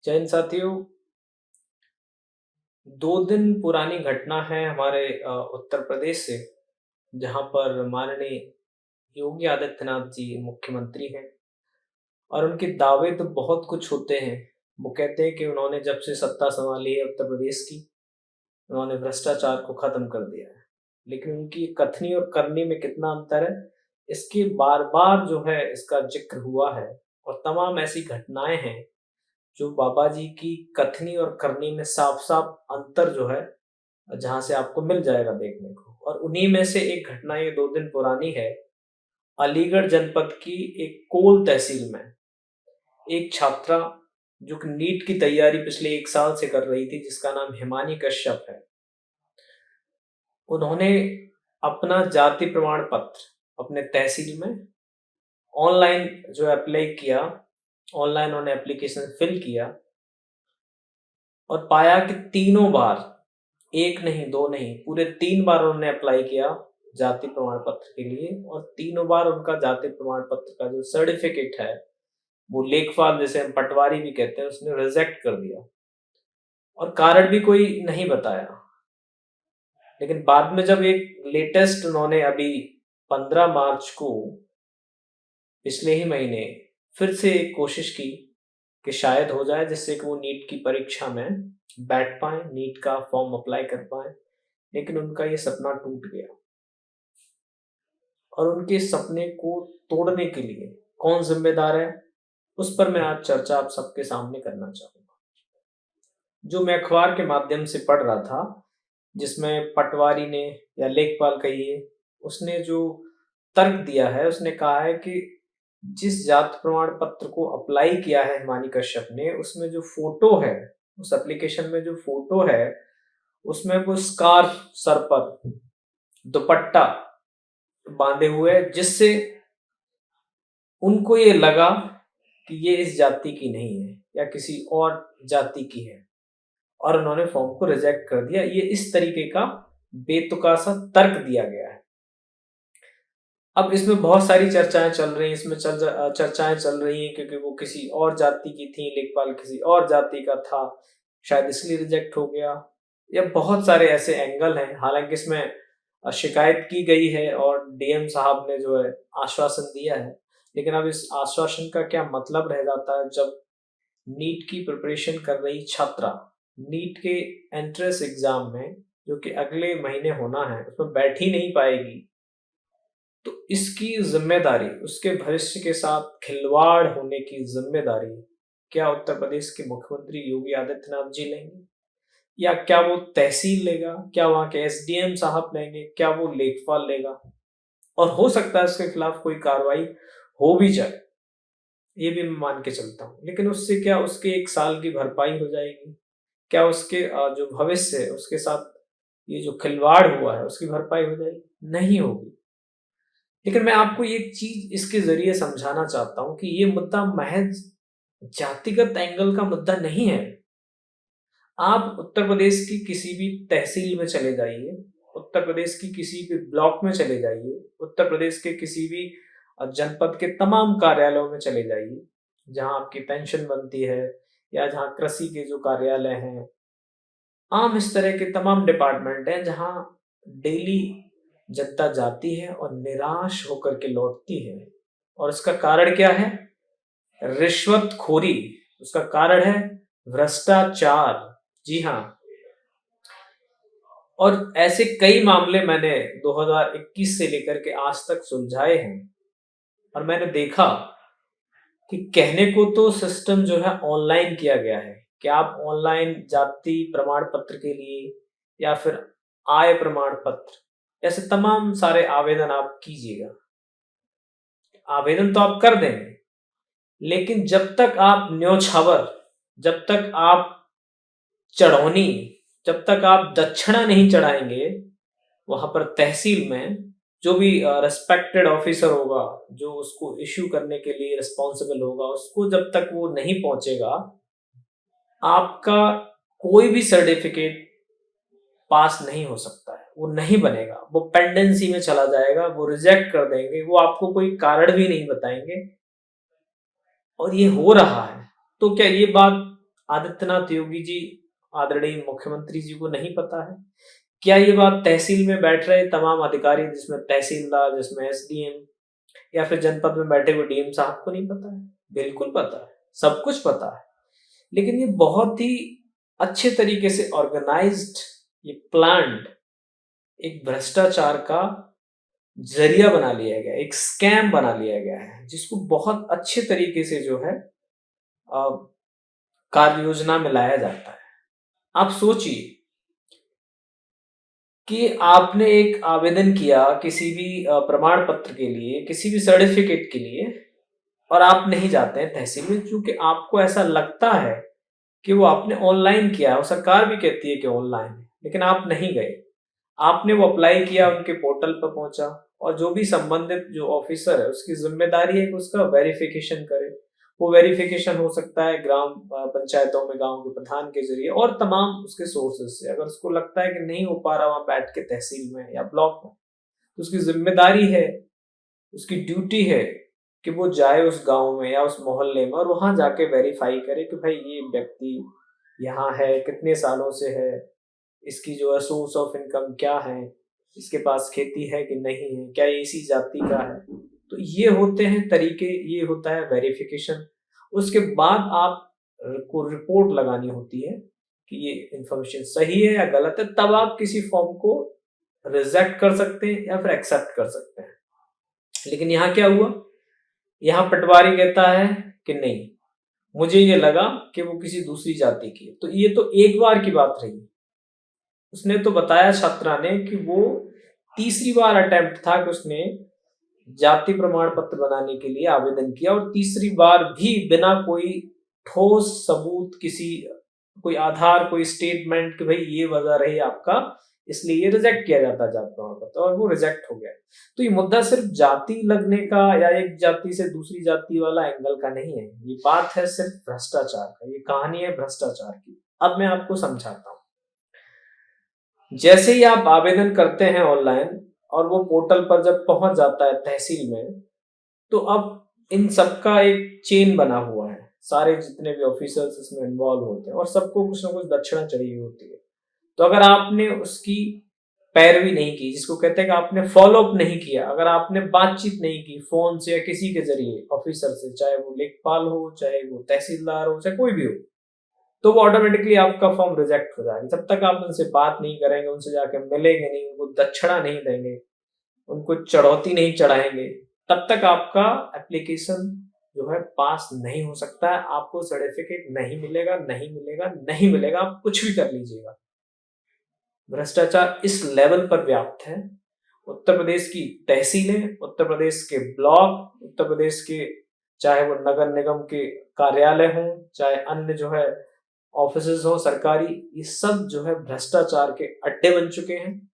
जैन साथियों, 2 दिन पुरानी घटना है हमारे उत्तर प्रदेश से, जहाँ पर माननीय योगी आदित्यनाथ जी मुख्यमंत्री हैं और उनके दावे तो बहुत कुछ होते हैं। वो कहते हैं कि उन्होंने जब से सत्ता संभाली है उत्तर प्रदेश की, उन्होंने भ्रष्टाचार को खत्म कर दिया है। लेकिन उनकी कथनी और करनी में कितना अंतर है, इसकी बार-बार जो है इसका ज़िक्र हुआ है और तमाम ऐसी घटनाएँ हैं जो बाबा जी की कथनी और करनी में साफ-साफ अंतर जो है, जहाँ से आपको मिल जाएगा देखने को। और उन्हीं में से एक घटना ये 2 दिन पुरानी है। अलीगढ़ जनपद की एक कोल तहसील में एक छात्रा जो कि नीट की तैयारी पिछले 1 साल से कर रही थी, जिसका नाम हिमानी कश्यप है। उन्होंने अपना जाति प्रमाण पत्र अपने तहसील में ऑनलाइन जो अप्लाई किया, ऑनलाइन उन्होंने एप्लीकेशन फिल किया और पाया कि तीनों बार, 1 नहीं, 2 नहीं, पूरे 3 बार उन्होंने अप्लाई किया जाति प्रमाण पत्र के लिए और तीनों बार उनका जाति प्रमाण पत्र का जो सर्टिफिकेट है, वो लेखपाल, जिसे हम पटवारी भी कहते हैं, उसने रिजेक्ट कर दिया और कारण भी कोई नहीं बताया। लेकिन बाद में जब एक लेटेस्ट उन्होंने अभी 15 मार्च को पिछले ही महीने फिर से एक कोशिश की कि शायद हो जाए, जिससे कि वो नीट की परीक्षा में बैठ पाएँ, नीट का फॉर्म अप्लाई कर पाएँ, लेकिन उनका ये सपना टूट गया। और उनके सपने को तोड़ने के लिए कौन ज़िम्मेदार है, उस पर मैं आज चर्चा आप सबके सामने करना चाहूँगा। जो मैं अखबार के माध्यम से पढ़ रहा था, जिसमें पटवारी ने या लेखपाल कहिए, उसने जो तर्क दिया है, उसने कहा है कि जिस जाति प्रमाण पत्र को अप्लाई किया है हिमानी कश्यप ने, उसमें जो फ़ोटो है, उस एप्लीकेशन में जो फ़ोटो है, उसमें वो स्कार्फ सर पर, दुपट्टा बाँधे हुए है, जिससे उनको ये लगा कि ये इस जाति की नहीं है या किसी और जाति की है और उन्होंने फॉर्म को रिजेक्ट कर दिया। ये इस तरीके का बेतुका सा तर्क दिया गया है। अब इसमें बहुत सारी चर्चाएँ चल रही हैं, इसमें चर्चाएँ चल रही हैं क्योंकि वो किसी और जाति की थी, लेखपाल किसी और जाति का था, शायद इसलिए रिजेक्ट हो गया, या बहुत सारे ऐसे एंगल हैं। हालाँकि इसमें शिकायत की गई है और डीएम साहब ने जो है आश्वासन दिया है। लेकिन अब इस आश्वासन का क्या मतलब रह जाता है, जब नीट की प्रिपरेशन कर रही छात्रा नीट के एंट्रेंस एग्ज़ाम में, जो कि अगले महीने होना है, उसमें बैठ ही नहीं पाएगी। तो इसकी ज़िम्मेदारी, उसके भविष्य के साथ खिलवाड़ होने की ज़िम्मेदारी क्या उत्तर प्रदेश के मुख्यमंत्री योगी आदित्यनाथ जी लेंगे? या क्या वो तहसील लेगा? क्या वहाँ के एसडीएम साहब लेंगे? क्या वो लेखपाल लेगा? और हो सकता है उसके खिलाफ कोई कार्रवाई हो भी जाए, ये भी मैं मान के चलता हूँ। लेकिन उससे क्या उसके 1 साल की भरपाई हो जाएगी? क्या उसके जो भविष्य है, उसके साथ ये जो खिलवाड़ हुआ है, उसकी भरपाई हो जाएगी? नहीं होगी। लेकिन मैं आपको एक चीज़ इसके ज़रिए समझाना चाहता हूँ कि ये मुद्दा महज़ जातिगत एंगल का मुद्दा नहीं है। आप उत्तर प्रदेश की किसी भी तहसील में चले जाइए, उत्तर प्रदेश की किसी भी ब्लॉक में चले जाइए, उत्तर प्रदेश के किसी भी जनपद के तमाम कार्यालयों में चले जाइए, जहाँ आपकी पेंशन बनती है या जहाँ कृषि के जो कार्यालय हैं, आम इस तरह के तमाम डिपार्टमेंट हैं जहाँ डेली जनता जाती है और निराश होकर के लौटती है। और इसका कारण क्या है? रिश्वतखोरी। उसका कारण है भ्रष्टाचार। जी हाँ। और ऐसे कई मामले मैंने 2021 से लेकर के आज तक सुलझाए हैं और मैंने देखा कि कहने को तो सिस्टम जो है ऑनलाइन किया गया है कि आप ऑनलाइन जाति प्रमाण पत्र के लिए या फिर आय प्रमाण पत्र, ऐसे तमाम सारे आवेदन आप कीजिएगा। आवेदन तो आप कर देंगे, लेकिन जब तक आप न्योछावर, जब तक आप चढ़ौनी, जब तक आप दक्षिणा नहीं चढ़ाएँगे, वहाँ पर तहसील में जो भी रिस्पेक्टेड ऑफिसर होगा, जो उसको इश्यू करने के लिए रिस्पॉन्सिबल होगा, उसको जब तक वो नहीं पहुँचेगा, आपका कोई भी सर्टिफिकेट पास नहीं हो सकता है, वो नहीं बनेगा, वो पेंडेंसी में चला जाएगा, वो रिजेक्ट कर देंगे, वो आपको कोई कारण भी नहीं बताएँगे और ये हो रहा है। तो क्या ये बात आदित्यनाथ योगी जी, आदरणीय मुख्यमंत्री जी को नहीं पता है? क्या ये बात तहसील में बैठ रहे तमाम अधिकारी, जिसमें तहसीलदार, जिसमें एसडीएम या फिर जनपद में बैठे हुए डीएम साहब को नहीं पता है? बिल्कुल पता है, सब कुछ पता है। लेकिन ये बहुत ही अच्छे तरीके से ऑर्गेनाइज्ड, ये प्लान्ड एक भ्रष्टाचार का जरिया बना लिया गया, एक स्कैम बना लिया गया है, जिसको बहुत अच्छे तरीके से जो है कार्य योजना में लाया जाता है। आप सोचिए कि आपने एक आवेदन किया किसी भी प्रमाण पत्र के लिए, किसी भी सर्टिफिकेट के लिए, और आप नहीं जाते हैं तहसील में, क्योंकि आपको ऐसा लगता है कि वो आपने ऑनलाइन किया है, और सरकार भी कहती है कि ऑनलाइन है, लेकिन आप नहीं गए। आपने वो अप्लाई किया, उनके पोर्टल पर पहुंचा, और जो भी संबंधित जो ऑफिसर है उसकी जिम्मेदारी है कि उसका वेरिफिकेशन करे। वो वेरिफिकेशन हो सकता है ग्राम पंचायतों में, गांव के प्रधान के जरिए और तमाम उसके सोर्सेज से। अगर उसको लगता है कि नहीं हो पा रहा वहां बैठ के तहसील में या ब्लॉक में, तो उसकी जिम्मेदारी है, उसकी ड्यूटी है कि वो जाए उस गांव में या उस मोहल्ले में और वहां जाके वेरीफाई करे कि भाई ये व्यक्ति यहाँ है, कितने सालों से है, इसकी जो है सोर्स ऑफ इनकम क्या है, इसके पास खेती है कि नहीं है, क्या ये इसी जाति का है। तो ये होते हैं तरीके, ये होता है वेरिफिकेशन। उसके बाद आप को रिपोर्ट लगानी होती है कि ये इंफॉर्मेशन सही है या गलत है, तब आप किसी फॉर्म को रिजेक्ट कर सकते हैं या फिर एक्सेप्ट कर सकते हैं। लेकिन यहाँ क्या हुआ, यहाँ पटवारी कहता है कि नहीं, मुझे ये लगा कि वो किसी दूसरी जाति की है। तो ये तो एक बार की बात रही। उसने तो बताया छात्रा ने कि वो तीसरी बार अटेम्प्ट था कि उसने जाति प्रमाण पत्र बनाने के लिए आवेदन किया, और तीसरी बार भी बिना कोई ठोस सबूत, किसी कोई आधार, कोई स्टेटमेंट कि भाई ये वजह रही आपका, इसलिए ये रिजेक्ट किया जाता है जाति प्रमाण पत्र, और वो रिजेक्ट हो गया। तो ये मुद्दा सिर्फ जाति लगने का या एक जाति से दूसरी जाति वाला एंगल का नहीं है, ये बात है सिर्फ भ्रष्टाचार का, ये कहानी है भ्रष्टाचार की। अब मैं आपको समझाता हूँ। जैसे ही आप आवेदन करते हैं ऑनलाइन और वो पोर्टल पर जब पहुंच जाता है तहसील में, तो अब इन सबका एक चेन बना हुआ है, सारे जितने भी ऑफिसर्स इसमें इन्वॉल्व होते हैं और सबको कुछ ना कुछ दक्षिणा चाहिए होती है। तो अगर आपने उसकी पैरवी नहीं की, जिसको कहते हैं कि आपने फॉलो अप नहीं किया, अगर आपने बातचीत नहीं की फोन से या किसी के जरिए ऑफिसर से, चाहे वो लेखपाल हो, चाहे वो तहसीलदार हो, चाहे कोई भी हो, तो वो ऑटोमेटिकली आपका फॉर्म रिजेक्ट हो जाएगा। जब तक आप उनसे बात नहीं करेंगे, उनसे जाके मिलेंगे नहीं, उनको दक्षिणा नहीं देंगे, उनको चढ़ौती नहीं चढ़ाएंगे, तब तक आपका एप्लीकेशन जो है पास नहीं हो सकता है। आपको सर्टिफिकेट नहीं मिलेगा, नहीं मिलेगा, नहीं मिलेगा, आप कुछ भी कर लीजिएगा। भ्रष्टाचार इस लेवल पर व्याप्त है। उत्तर प्रदेश की तहसीलें, उत्तर प्रदेश के ब्लॉक, उत्तर प्रदेश के चाहे वो नगर निगम के कार्यालय हों, चाहे अन्य जो है ऑफिसेज हो सरकारी, ये सब जो है भ्रष्टाचार के अड्डे बन चुके हैं।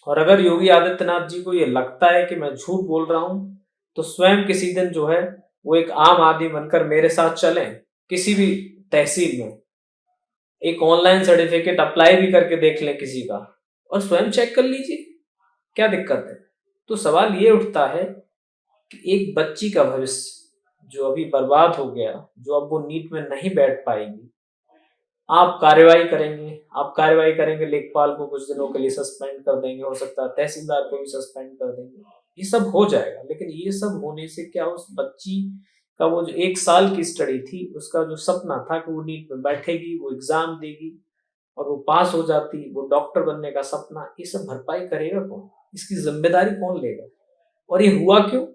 और अगर योगी आदित्यनाथ जी को ये लगता है कि मैं झूठ बोल रहा हूं, तो स्वयं किसी दिन जो है वो एक आम आदमी बनकर मेरे साथ चलें, किसी भी तहसील में एक ऑनलाइन सर्टिफिकेट अप्लाई भी करके देख लें किसी का, और स्वयं चेक कर लीजिए, क्या दिक्कत है। तो सवाल ये उठता है कि एक बच्ची का भविष्य जो अभी बर्बाद हो गया, जो अब वो नीट में नहीं बैठ पाएगी, आप कार्रवाई करेंगे, आप कार्रवाई करेंगे, लेखपाल को कुछ दिनों के लिए सस्पेंड कर देंगे, हो सकता है तहसीलदार को भी सस्पेंड कर देंगे, ये सब हो जाएगा। लेकिन ये सब होने से क्या, उस बच्ची का वो जो 1 साल की स्टडी थी, उसका जो सपना था कि वो नीट में बैठेगी, वो एग्जाम देगी और वो पास हो जाती, वो डॉक्टर बनने का सपना, ये सब भरपाई करेगा कौन, इसकी जिम्मेदारी कौन लेगा। और ये हुआ क्यों?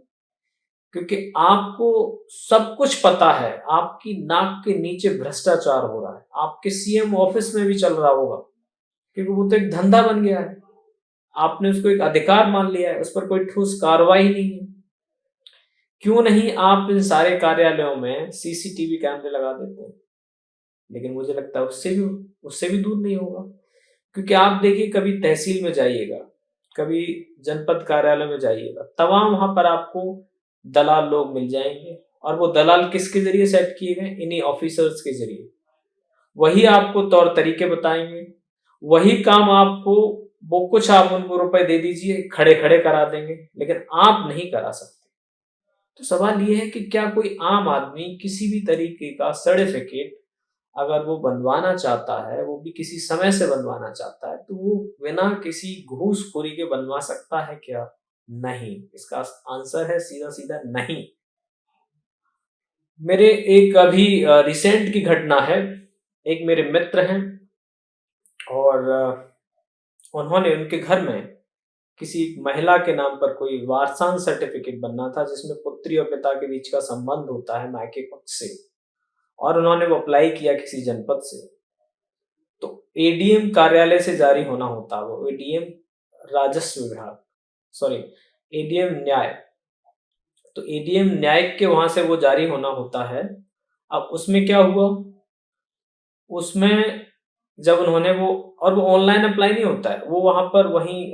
क्योंकि आपको सब कुछ पता है, आपकी नाक के नीचे भ्रष्टाचार हो रहा है, आपके सीएम ऑफिस में भी चल रहा होगा, क्योंकि वो तो एक धंधा बन गया है, आपने उसको एक अधिकार मान लिया है, उस पर कोई ठोस कार्रवाई नहीं है। क्यों नहीं आप इन सारे कार्यालयों में सीसीटीवी कैमरे लगा देते हैं? लेकिन मुझे लगता है उससे भी दूर नहीं होगा। क्योंकि आप देखिए, कभी तहसील में जाइएगा, कभी जनपद कार्यालय में जाइएगा, तमाम वहां पर आपको दलाल लोग मिल जाएंगे, और वो दलाल किसके जरिए सेट किए गए, इन्हीं ऑफिसर्स के जरिए। वही आपको तौर तरीके बताएंगे, वही काम आपको, वो कुछ आप उनको रुपए दे दीजिए, खड़े खड़े करा देंगे, लेकिन आप नहीं करा सकते। तो सवाल ये है कि क्या कोई आम आदमी किसी भी तरीके का सर्टिफिकेट अगर वो बनवाना चाहता है, वो भी किसी समय से बनवाना चाहता है, तो वो बिना किसी घूसखोरी के बनवा सकता है क्या? नहीं। इसका आंसर है सीधा-सीधा नहीं। मेरे एक अभी रिसेंट की घटना है। एक मेरे मित्र हैं और उन्होंने उनके घर में किसी महिला के नाम पर कोई वारसांग सर्टिफिकेट बनना था, जिसमें पुत्री और पिता के बीच का संबंध होता है मायके पक्ष से, और उन्होंने वो अप्लाई किया किसी जनपद से। तो एडीएम कार्यालय से जारी होना होता, वो एडीएम राजस्व विभाग, सॉरी, एडीएम न्याय। तो एडीएम न्यायिक के वहां से वो जारी होना होता है। अब उसमें क्या हुआ, उसमें जब उन्होंने वो, और वो ऑनलाइन अप्लाई नहीं होता है, वो वहां पर वहीं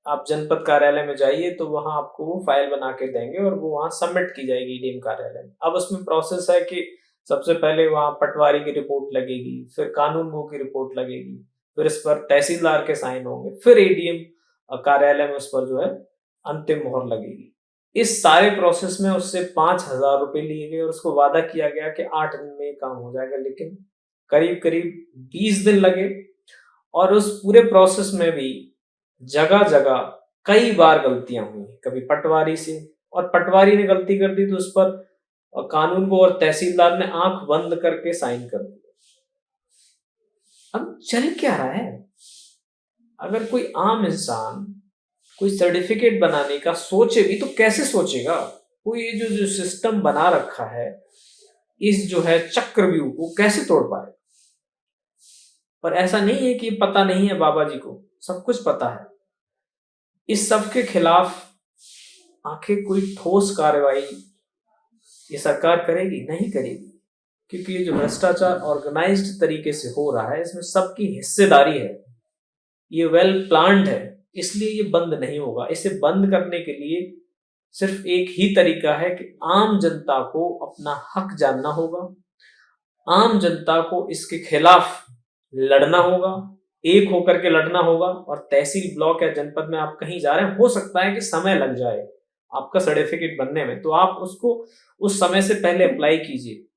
आप जनपद कार्यालय में जाइए तो वहां आपको वो फाइल बना के देंगे और वो वहां सबमिट की जाएगी डीएम कार्यालय में। अब उसमें प्रोसेस है कि सबसे पहले वहां पटवारी की रिपोर्ट लगेगी, फिर कानून गो की रिपोर्ट लगेगी, फिर इस पर तहसीलदार के साइन होंगे, फिर एडीएम कार्यालय में उस पर जो है अंतिम मोहर लगेगी। इस सारे प्रोसेस में उससे 5,000 रुपए लिए गए और उसको वादा किया गया कि 8 दिन में काम हो जाएगा, लेकिन करीब करीब 20 दिन लगे। और उस पूरे प्रोसेस में भी जगह जगह कई बार गलतियां हुई, कभी पटवारी से, और पटवारी ने गलती कर दी तो उस पर कानून को और तहसीलदार ने आंख बंद करके साइन कर दिया। अब चल क्या रहा है, अगर कोई आम इंसान कोई सर्टिफिकेट बनाने का सोचे भी तो कैसे सोचेगा? कोई ये जो जो सिस्टम बना रखा है, इस जो है चक्रव्यूह को कैसे तोड़ पाए? पर ऐसा नहीं है कि पता नहीं है बाबा जी को, सब कुछ पता है। इस सब के खिलाफ आखिर कोई ठोस कार्रवाई ये सरकार करेगी? नहीं करेगी, क्योंकि ये जो भ्रष्टाचार ऑर्गेनाइज्ड तरीके से हो रहा है, इसमें सबकी हिस्सेदारी है, ये वेल प्लान्ड है, इसलिए ये बंद नहीं होगा। इसे बंद करने के लिए सिर्फ एक ही तरीका है कि आम जनता को अपना हक जानना होगा, आम जनता को इसके खिलाफ लड़ना होगा, एक होकर के लड़ना होगा। और तहसील, ब्लॉक या जनपद में आप कहीं जा रहे हैं, हो सकता है कि समय लग जाए आपका सर्टिफिकेट बनने में, तो आप उसको उस समय से पहले अप्लाई कीजिए।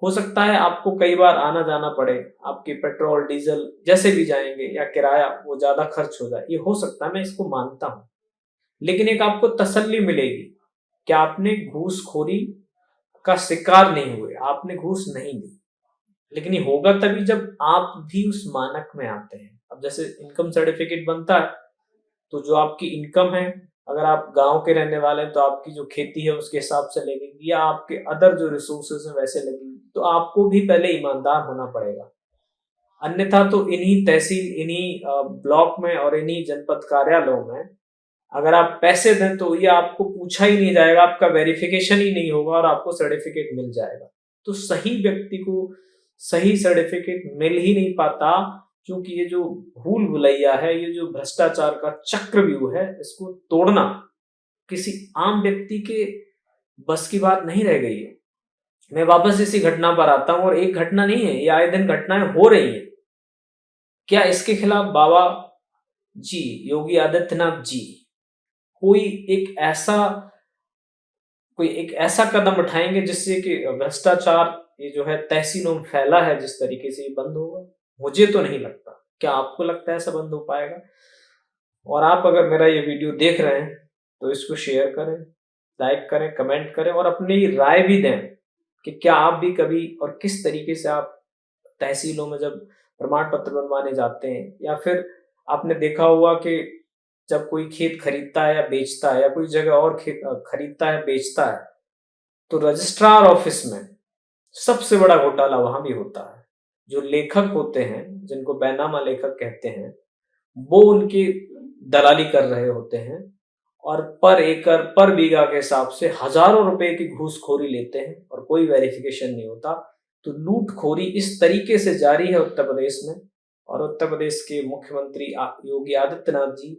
हो सकता है आपको कई बार आना जाना पड़े, आपके पेट्रोल डीजल जैसे भी जाएंगे या किराया वो ज्यादा खर्च हो जाए, ये हो सकता है, मैं इसको मानता हूं। लेकिन एक आपको तसल्ली मिलेगी कि आपने घूसखोरी का शिकार नहीं हुए, आपने घूस नहीं दी। लेकिन ये होगा तभी जब आप भी उस मानक में आते हैं। अब जैसे इनकम सर्टिफिकेट बनता है, तो जो आपकी इनकम है, अगर आप गांव के रहने वाले हैं तो आपकी जो खेती है उसके हिसाब से लगेगी, या आपके अदर जो रिसोर्सेज हैं वैसे लगेगी। तो आपको भी पहले ईमानदार होना पड़ेगा, अन्यथा तो इन्हीं तहसील, इन्हीं ब्लॉक में और इन्हीं जनपद कार्यालयों में अगर आप पैसे दें तो ये आपको पूछा ही नहीं जाएगा, आपका वेरिफिकेशन ही नहीं होगा और आपको सर्टिफिकेट मिल जाएगा। तो सही व्यक्ति को सही सर्टिफिकेट मिल ही नहीं पाता, क्योंकि ये जो भूल भुलैया है, ये जो भ्रष्टाचार का चक्रव्यूह है, इसको तोड़ना किसी आम व्यक्ति के बस की बात नहीं रह गई है। मैं वापस इसी घटना पर आता हूं, और एक घटना नहीं है, ये आए दिन घटनाएं हो रही है। क्या इसके खिलाफ बाबा जी, योगी आदित्यनाथ जी कोई एक ऐसा कोई एक ऐसा कदम उठाएंगे जिससे कि भ्रष्टाचार ये जो है तहसीलों में फैला है जिस तरीके से, ये बंद होगा? मुझे तो नहीं लगता। क्या आपको लगता है ऐसा बंद हो पाएगा? और आप अगर मेरा ये वीडियो देख रहे हैं तो इसको शेयर करें, लाइक करें, कमेंट करें, और अपनी राय भी दें कि क्या आप भी कभी और किस तरीके से आप तहसीलों में जब प्रमाण पत्र बनवाने जाते हैं, या फिर आपने देखा होगा कि जब कोई खेत खरीदता है या बेचता है, या कोई जगह और खेत खरीदता है बेचता है, तो रजिस्ट्रार ऑफिस में सबसे बड़ा घोटाला वहां भी होता है। जो लेखक होते हैं, जिनको बैनामा लेखक कहते हैं, वो उनकी दलाली कर रहे होते हैं, और पर एकड़ पर बीघा के हिसाब से हजारों रुपए की घूसखोरी लेते हैं और कोई वेरिफिकेशन नहीं होता। तो लूटखोरी इस तरीके से जारी है उत्तर प्रदेश में, और उत्तर प्रदेश के मुख्यमंत्री योगी आदित्यनाथ जी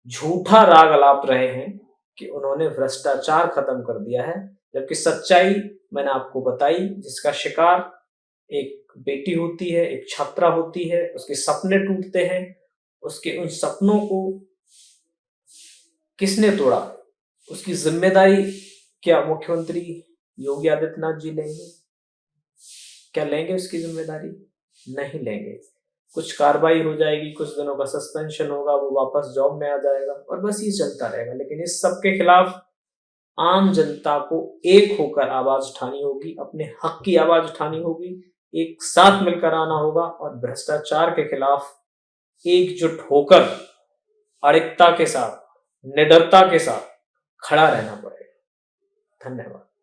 झूठा राग अलाप रहे हैं कि उन्होंने भ्रष्टाचार खत्म कर दिया है, जबकि सच्चाई मैंने आपको बताई, जिसका शिकार एक बेटी होती है, एक छात्रा होती है, उसके सपने टूटते हैं, उसके उन सपनों को किसने तोड़ा, उसकी जिम्मेदारी क्या मुख्यमंत्री योगी आदित्यनाथ जी लेंगे? क्या लेंगे उसकी जिम्मेदारी? नहीं लेंगे। कुछ कार्रवाई हो जाएगी, कुछ दिनों का सस्पेंशन होगा, वो वापस जॉब में आ जाएगा और बस ये चलता रहेगा। लेकिन इस सब के खिलाफ आम जनता को एक होकर आवाज उठानी होगी, अपने हक की आवाज उठानी होगी, एक साथ मिलकर आना होगा और भ्रष्टाचार के खिलाफ एकजुट होकर अड़िगता के साथ, निडरता के साथ खड़ा रहना पड़ेगा। धन्यवाद।